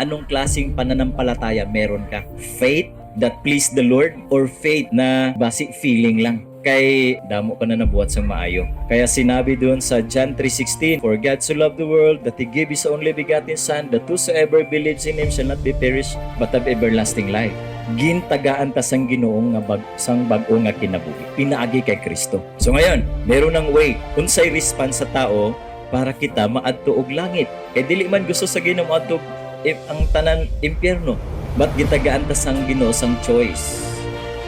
anong klaseng pananampalataya meron ka? Faith that please the Lord or faith na basic feeling lang? Kay damo ka na nabuhat sang maayo. Kaya sinabi doon sa John 3:16, "For God so loved the world that He gave His only begotten Son, that whosoever believes in Him shall not be perished, but have everlasting life." Gintagaan ta sang Ginoong nga sang bag-o nga kinabuhi. Pinaagi kay Kristo. So ngayon, meron ng way unsay response sa tao para kita maadto og langit. Kay dili man gusto sa Ginoo maadto ang tanan impyerno. But gitagaan ta sang Ginoo sang choice.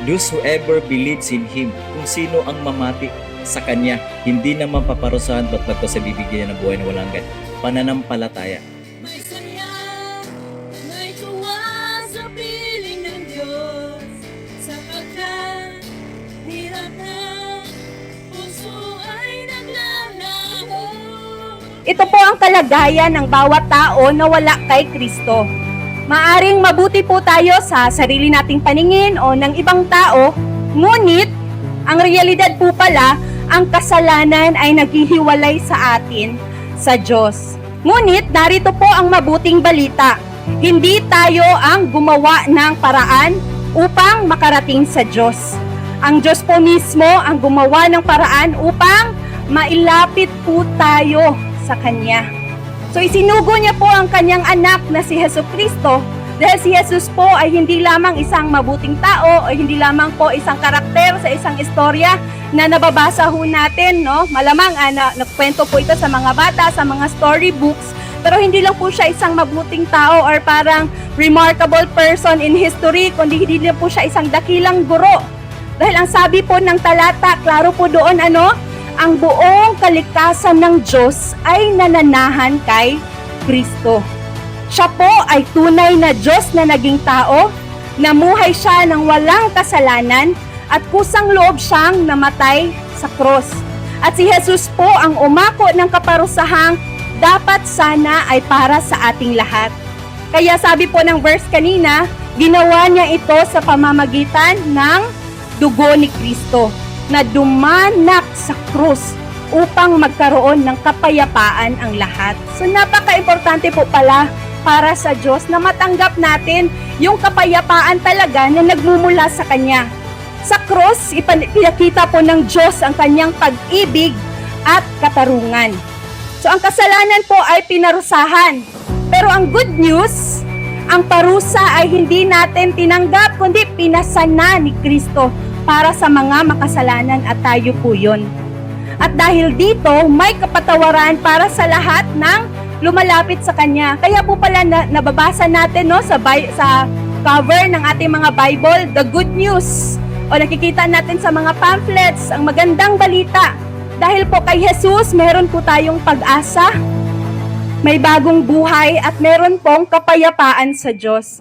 Those whoever believes in Him, kung sino ang mamati sa Kanya, hindi na mapaparusahan ba't sa bibigyan ng buhay na walang hanggan. Pananampalataya. May saya, may tuwa sa piling ng Diyos, sapagkat hirap na puso ay naglalaho. Ito po ang kalagayan ng bawat tao na wala kay Kristo. Maaring mabuti po tayo sa sarili nating paningin o ng ibang tao, ngunit ang realidad po pala, ang kasalanan ay naghihiwalay sa atin sa Diyos. Ngunit narito po ang mabuting balita. Hindi tayo ang gumawa ng paraan upang makarating sa Diyos. Ang Diyos po mismo ang gumawa ng paraan upang mailapit po tayo sa Kanya. So isinugo niya po ang kanyang anak na si Jesucristo dahil si Jesus po ay hindi lamang isang mabuting tao o hindi lamang po isang karakter sa isang istorya na nababasa ho natin, no? Malamang nagkwento po ito sa mga bata, sa mga storybooks, pero hindi lang po siya isang mabuting tao or parang remarkable person in history, kundi hindi lang po siya isang dakilang guro. Dahil ang sabi po ng talata, klaro po doon ang buong kalikasan ng Diyos ay nananahan kay Kristo. Siya po ay tunay na Diyos na naging tao, namuhay siya ng walang kasalanan at kusang loob siyang namatay sa cross. At si Jesus po ang umako ng kaparusahang dapat sana ay para sa ating lahat. Kaya sabi po ng verse kanina, ginawa niya ito sa pamamagitan ng dugo ni Kristo na dumanak sa krus upang magkaroon ng kapayapaan ang lahat. So napaka-importante po pala para sa Diyos na matanggap natin yung kapayapaan talaga na nagmumula sa Kanya. Sa krus, ipinakita po ng Diyos ang Kanyang pag-ibig at katarungan. So ang kasalanan po ay pinarusahan. Pero ang good news, ang parusa ay hindi natin tinanggap, kundi pinasana ni Kristo para sa mga makasalanan at tayo po yun. At dahil dito, may kapatawaran para sa lahat ng lumalapit sa Kanya. Kaya po pala nababasa natin sa cover ng ating mga Bible, the good news. O nakikita natin sa mga pamphlets, ang magandang balita. Dahil po kay Jesus, meron po tayong pag-asa, may bagong buhay at meron pong kapayapaan sa Diyos.